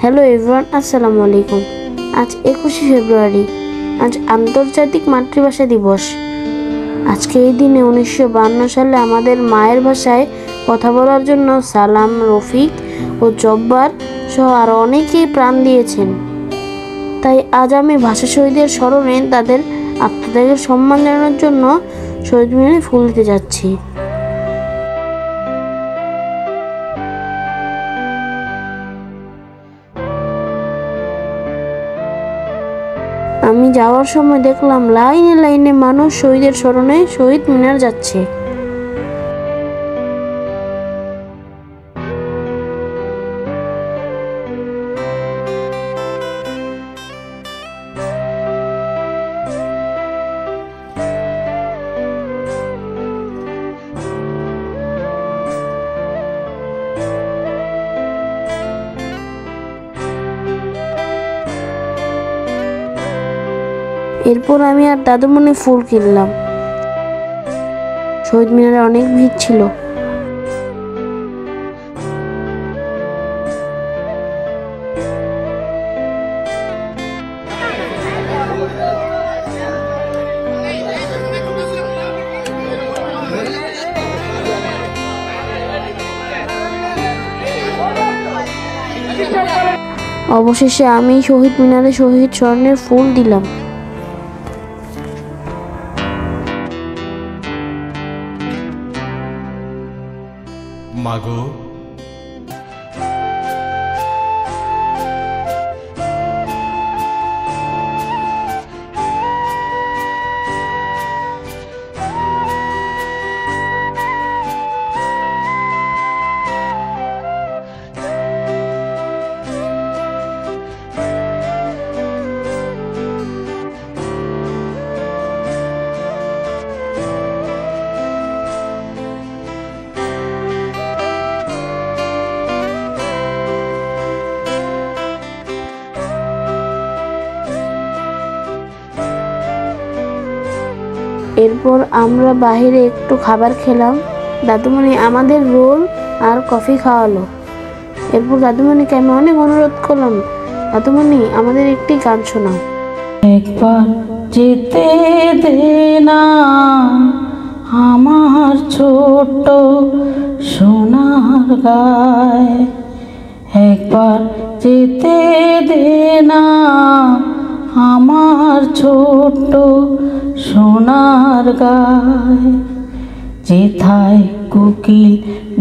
Hello everyone, আসসালামু আলাইকুম। আজ 21শে ফেব্রুয়ারি, আজ আন্তর্জাতিক মাতৃভাষা দিবস। আজকে এই দিনে 1952 সালে আমাদের মায়ের ভাষায় কথা বলার জন্য সালাম, রফিক ও জব্বার সহ আরও অনেকেই প্রাণ দিয়েছেন। তাই আজ আমি ভাষা শহীদদের স্মরণে তাদের আত্মত্যাগের সম্মান জানানোর জন্য শহীদ মিনারে ফুল দিতে যাচ্ছি। আমি যাওয়ার সময় দেখলাম লাইনে লাইনে মানুষ শহীদের স্মরণে শহীদ মিনার যাচ্ছে। এরপর আমি আর দাদুমণি ফুল কিনলাম। শহীদ মিনারে অনেক ভিড় ছিল। অবশেষে আমি শহীদ মিনারে শহীদ স্মরণের ফুল দিলাম। মাগো, এরপর আমরা বাইরে একটু খাবার খেলাম। দাদুমণি আমাদের রোল আর কফি খাওয়ালো। এরপর দাদুমণিকে আমি অনেক অনুরোধ করলাম, দাদুমণি আমাদের একটি গান শোনাও। একবার যেতে দে না আমার ছোট্ট সোনার গায়, একবার যেতে দে না আমার ছোট্ট সোনার গায়, যেথায় কোকিল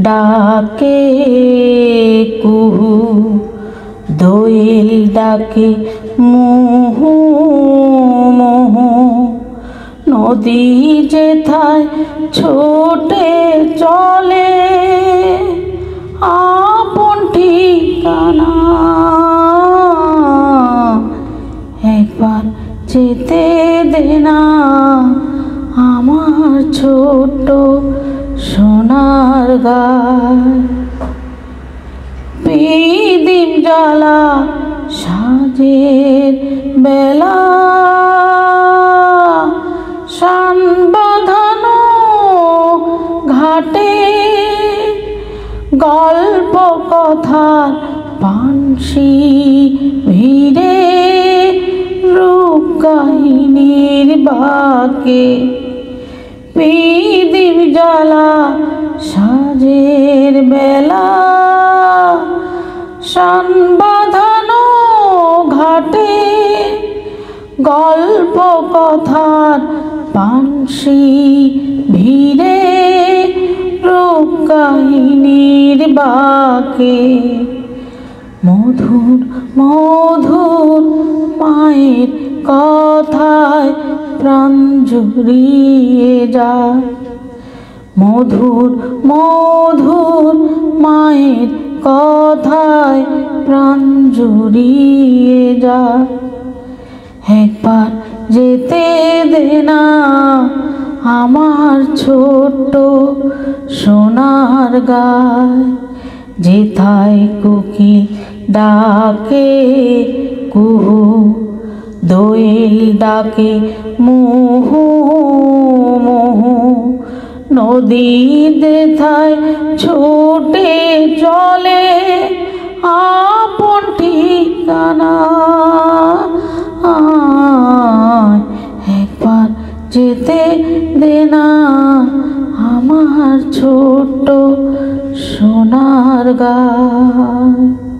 ডাকে কুহু, দোয়েল ডাকে মুহু মুহু, নদী যেথায় ছোটে চলে আপন ঠিকানা, একবার যেতে দে না আমার ছোট্ট সোনার গায়। প্রদীপ জ্বালা সাজের বেলা, শান বাঁধানো ঘাটে, গল্প কথার পানসি ভিড়ে, রূপ কাহিনীর বাঁকে, প্রদীপ জ্বালা সাজের বেলা, শান বাঁধানো ঘাটে, গল্প কথার পানসি ভিড়ে, রূপ কাহিনীর বাঁকে, মধুর মধুর মায়ের কথায় প্রাণ জুড়িয়ে যায়, মধুর মধুর মায়ের কথায় প্রাণ জুড়িয়ে যায়, একবার যেতে দে না আমার ছোট্ট সোনার গায়, যেথায় কোকিল ডাকে কুহু, দোয়েল ডাকে মুহু মুহু, নদী যেথায় ছুটে চলে আপন ঠিক দে না আমার ছোট্ট সোনার গায়।